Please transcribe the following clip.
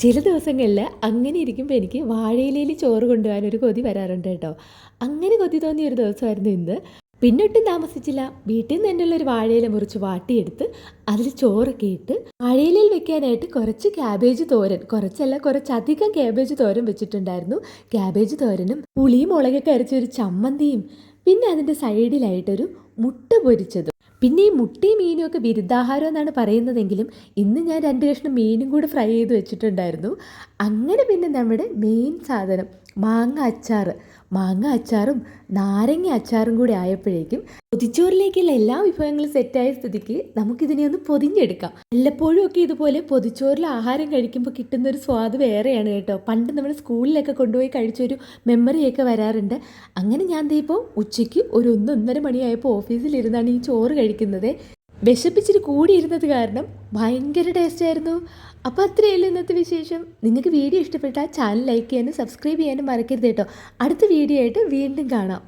ചില ദിവസങ്ങളിൽ അങ്ങനെ ഇരിക്കുമ്പോൾ എനിക്ക് വാഴയിലയിൽ ചോറ് കൊണ്ടുപോകാനൊരു കൊതി വരാറുണ്ട് കേട്ടോ. അങ്ങനെ കൊതി തോന്നിയ ഒരു ദിവസമായിരുന്നു ഇന്ന്. പിന്നെ ഒട്ടും താമസിച്ചില്ല. വീട്ടിൽ നിന്ന് തന്നെയുള്ള ഒരു വാഴയില മുറിച്ച് വാട്ടിയെടുത്ത് അതിൽ ചോറൊക്കെ ഇട്ട് വാഴയിലയിൽ വെക്കാനായിട്ട് കുറച്ച് ക്യാബേജ് തോരൻ, കുറച്ചല്ല കുറച്ചധികം ക്യാബേജ് തോരൻ വെച്ചിട്ടുണ്ടായിരുന്നു. ക്യാബേജ് തോരനും പുളിയും മുളകൊക്കെ അരച്ചൊരു ചമ്മന്തിയും, പിന്നെ അതിൻ്റെ സൈഡിലായിട്ടൊരു മുട്ട പൊരിച്ചതും. പിന്നെ ഈ മുട്ടയും മീനും ഒക്കെ ബിരുദാഹാരം എന്നാണ് പറയുന്നതെങ്കിലും ഇന്ന് ഞാൻ 2 കഷ്ണം മീനും കൂടെ ഫ്രൈ ചെയ്ത് വെച്ചിട്ടുണ്ടായിരുന്നു. അങ്ങനെ പിന്നെ നമ്മുടെ മെയിൻ സാധനം മാങ്ങ അച്ചാറും നാരങ്ങ അച്ചാറും കൂടി ആയപ്പോഴേക്കും പൊതിച്ചോറിലേക്കുള്ള എല്ലാ വിഭവങ്ങളും സെറ്റായ സ്ഥിതിക്ക് നമുക്കിതിനെ ഒന്ന് പൊതിഞ്ഞെടുക്കാം. വല്ലപ്പോഴും ഒക്കെ ഇതുപോലെ പൊതിച്ചോറിൽ ആഹാരം കഴിക്കുമ്പോൾ കിട്ടുന്നൊരു സ്വാദ് വേറെയാണ് കേട്ടോ. പണ്ട് നമ്മൾ സ്കൂളിലൊക്കെ കൊണ്ടുപോയി കഴിച്ചൊരു മെമ്മറിയൊക്കെ വരാറുണ്ട്. അങ്ങനെ ഞാൻ ദേ ഇപ്പോൾ ഉച്ചയ്ക്ക് ഒരു 1-1:30 മണിയായപ്പോൾ ഓഫീസിലിരുന്നാണ് ഈ ചോറ് കഴിക്കുന്നത്. വിശപ്പിച്ചിട്ട് കൂടിയിരുന്നത് കാരണം ഭയങ്കര ടേസ്റ്റായിരുന്നു. അപ്പോൾ അത്രയേ ഉള്ളൂ ഇന്നത്തെ വിശേഷം. നിങ്ങൾക്ക് വീഡിയോ ഇഷ്ടപ്പെട്ടാൽ ചാനൽ ലൈക്ക് ചെയ്യാനും സബ്സ്ക്രൈബ് ചെയ്യാനും മറക്കരുത് കേട്ടോ. അടുത്ത വീഡിയോ ആയിട്ട് വീണ്ടും കാണാം.